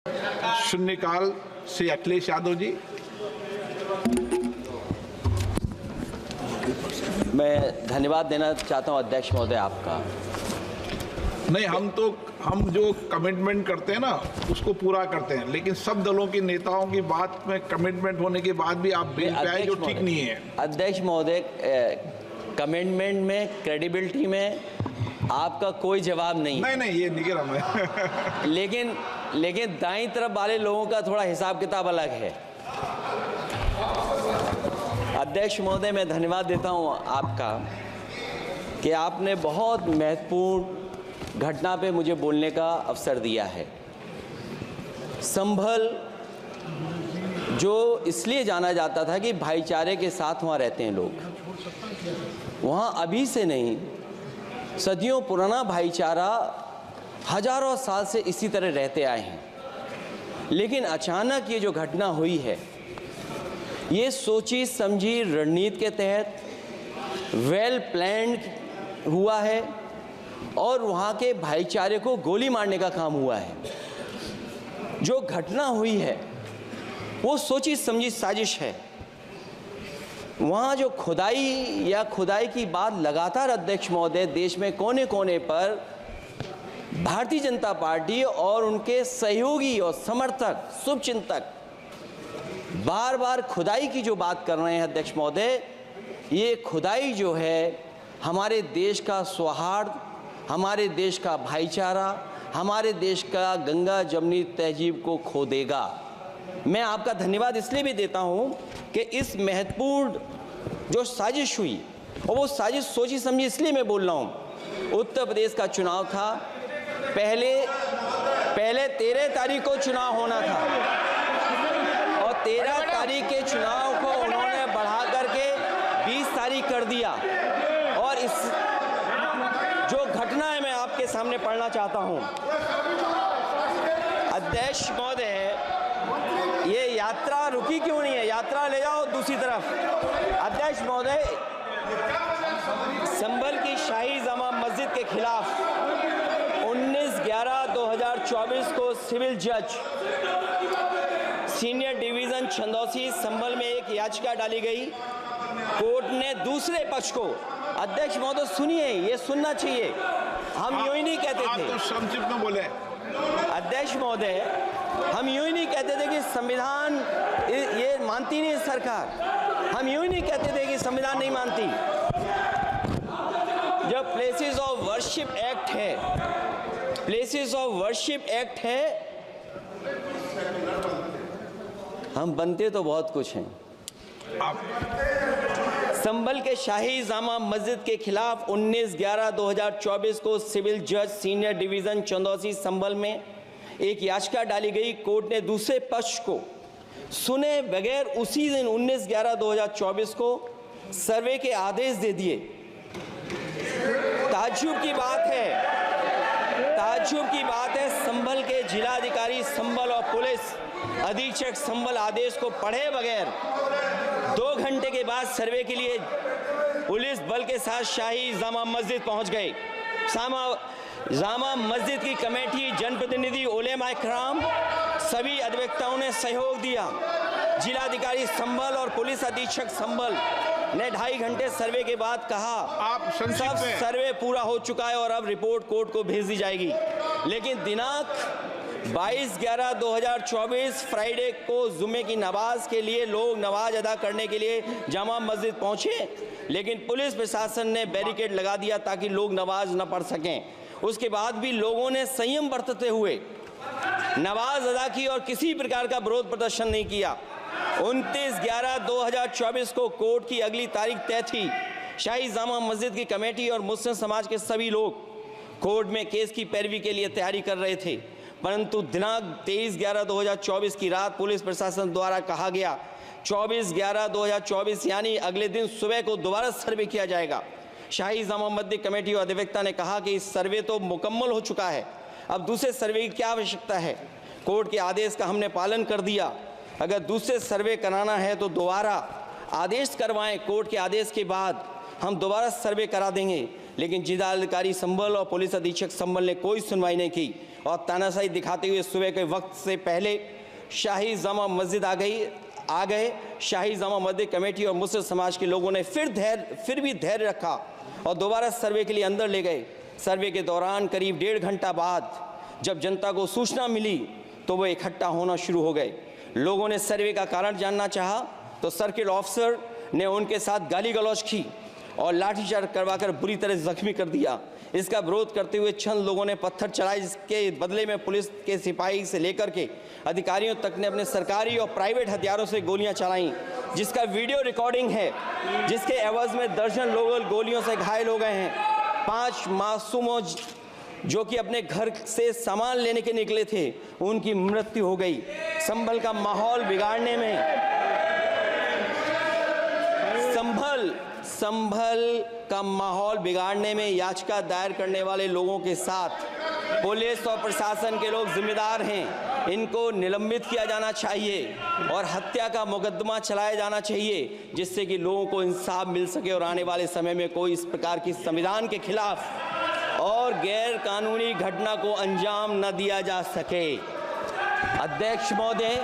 शून्यकाल से अखिलेश यादव जी। मैं धन्यवाद देना चाहता हूं अध्यक्ष महोदय आपका। नहीं, हम जो कमिटमेंट करते हैं ना उसको पूरा करते हैं, लेकिन सब दलों के नेताओं की बात में कमिटमेंट होने के बाद भी आप बेल पे आए जो ठीक नहीं है। अध्यक्ष महोदय, कमिटमेंट में, क्रेडिबिलिटी में आपका कोई जवाब नहीं। नहीं, ये नहीं कह रहा मैं। लेकिन दाईं तरफ वाले लोगों का थोड़ा हिसाब किताब अलग है। अध्यक्ष महोदय, मैं धन्यवाद देता हूं आपका कि आपने बहुत महत्वपूर्ण घटना पे मुझे बोलने का अवसर दिया है। संभल जो इसलिए जाना जाता था कि भाईचारे के साथ वहाँ रहते हैं लोग, वहाँ अभी से नहीं, सदियों पुराना भाईचारा हजारों साल से इसी तरह रहते आए हैं। लेकिन अचानक ये जो घटना हुई है, ये सोची समझी रणनीति के तहत वेल प्लान्ड हुआ है और वहाँ के भाईचारे को गोली मारने का काम हुआ है। जो घटना हुई है वो सोची समझी साजिश है। वहाँ जो खुदाई की बात लगातार अध्यक्ष महोदय देश में कोने कोने पर भारतीय जनता पार्टी और उनके सहयोगी और समर्थक, शुभचिंतक बार बार खुदाई की जो बात कर रहे हैं अध्यक्ष महोदय, ये खुदाई जो है हमारे देश का सौहार्द, हमारे देश का भाईचारा, हमारे देश का गंगा जमनी तहजीब को खो देगा। मैं आपका धन्यवाद इसलिए भी देता हूं कि इस महत्वपूर्ण जो साजिश हुई, और वो साजिश सोची समझी इसलिए मैं बोल रहा हूं। उत्तर प्रदेश का चुनाव था, पहले 13 तारीख को चुनाव होना था और 13 तारीख के चुनाव को उन्होंने बढ़ा करके 20 तारीख कर दिया। और इस जो घटना है मैं आपके सामने पढ़ना चाहता हूं। अध्यक्ष महोदय, ये यात्रा रुकी क्यों नहीं है? यात्रा ले जाओ दूसरी तरफ। अध्यक्ष महोदय, संभल की शाही जामा मस्जिद के खिलाफ 19/11/2024 को सिविल जज सीनियर डिवीजन छंदौसी संभल में एक याचिका डाली गई। कोर्ट ने दूसरे पक्ष को, अध्यक्ष महोदय सुनिए, ये सुनना चाहिए, हम यूं ही नहीं कहते थे। आप तो संक्षिप्त में बोले। अध्यक्ष महोदय, हम यूं ही नहीं कहते थे कि संविधान ये मानती नहीं सरकार। हम यूं ही नहीं कहते थे कि संविधान नहीं मानती। जब प्लेसेस ऑफ वर्शिप एक्ट है, प्लेसेस ऑफ वर्शिप एक्ट है, हम बनते तो बहुत कुछ हैं। संभल के शाही जामा मस्जिद के खिलाफ 19/11/2024 को सिविल जज सीनियर डिवीजन चंदौसी संभल में एक याचिका डाली गई। कोर्ट ने दूसरे पक्ष को सुने बगैर उसी दिन 19/11/2024 को सर्वे के आदेश दे दिए। ताज्जुब की बात है, संभल के जिलाधिकारी संभल और पुलिस अधीक्षक संभल आदेश को पढ़े बगैर 2 घंटे के बाद सर्वे के लिए पुलिस बल के साथ शाही जामा मस्जिद पहुंच गए। जामा मस्जिद की कमेटी, जनप्रतिनिधि, उलेमा इकराम, सभी अधिवक्ताओं ने सहयोग दिया। जिलाधिकारी संभल और पुलिस अधीक्षक संभल ने 2.5 घंटे सर्वे के बाद कहा सब सर्वे पूरा हो चुका है और अब रिपोर्ट कोर्ट को भेज दी जाएगी। लेकिन दिनांक 22/11/2024 फ्राइडे को जुमे की नमाज के लिए लोग नमाज अदा करने के लिए जामा मस्जिद पहुंचे, लेकिन पुलिस प्रशासन ने बैरिकेड लगा दिया ताकि लोग नमाज न पढ़ सकें। उसके बाद भी लोगों ने संयम बरतते हुए नमाज अदा की और किसी प्रकार का विरोध प्रदर्शन नहीं किया। 29/11/2024 को कोर्ट की अगली तारीख तय थी। शाही जामा मस्जिद की कमेटी और मुस्लिम समाज के सभी लोग कोर्ट में केस की पैरवी के लिए तैयारी कर रहे थे, परंतु दिनांक 23/11/2024 की रात पुलिस प्रशासन द्वारा कहा गया 24/11/2024 यानी अगले दिन सुबह को दोबारा सर्वे किया जाएगा। शाही जामा मस्जिद कमेटी और अधिवक्ता ने कहा कि इस सर्वे तो मुकम्मल हो चुका है, अब दूसरे सर्वे की क्या आवश्यकता है? कोर्ट के आदेश का हमने पालन कर दिया। अगर दूसरे सर्वे कराना है तो दोबारा आदेश करवाएं, कोर्ट के आदेश के बाद हम दोबारा सर्वे करा देंगे। लेकिन जिलाधिकारी संभल और पुलिस अधीक्षक संभल ने कोई सुनवाई नहीं की। और तानाशाही दिखाते हुए सुबह के वक्त से पहले शाही जामा मस्जिद आ गए। शाही जामा मस्जिद कमेटी और मुस्लिम समाज के लोगों ने फिर भी धैर्य रखा और दोबारा सर्वे के लिए अंदर ले गए। सर्वे के दौरान करीब 1.5 घंटा बाद जब जनता को सूचना मिली तो वो इकट्ठा होना शुरू हो गए। लोगों ने सर्वे का कारण जानना चाहा तो सर्किल ऑफिसर ने उनके साथ गाली गलौज की और लाठीचार्ज करवाकर बुरी तरह जख्मी कर दिया। इसका विरोध करते हुए चंद लोगों ने पत्थर चलाए, जिसके बदले में पुलिस के सिपाही से लेकर के अधिकारियों तक ने अपने सरकारी और प्राइवेट हथियारों से गोलियां चलाईं, जिसका वीडियो रिकॉर्डिंग है, जिसके एवज में दर्जन लोग गोलियों से घायल हो गए हैं। 5 मासूमों जो कि अपने घर से सामान लेने के निकले थे, उनकी मृत्यु हो गई। संभल का माहौल बिगाड़ने में संभल का माहौल बिगाड़ने में याचिका दायर करने वाले लोगों के साथ पुलिस और प्रशासन के लोग जिम्मेदार हैं। इनको निलंबित किया जाना चाहिए और हत्या का मुकदमा चलाया जाना चाहिए, जिससे कि लोगों को इंसाफ मिल सके और आने वाले समय में कोई इस प्रकार की संविधान के खिलाफ और गैर कानूनी घटना को अंजाम न दिया जा सके। अध्यक्ष महोदय,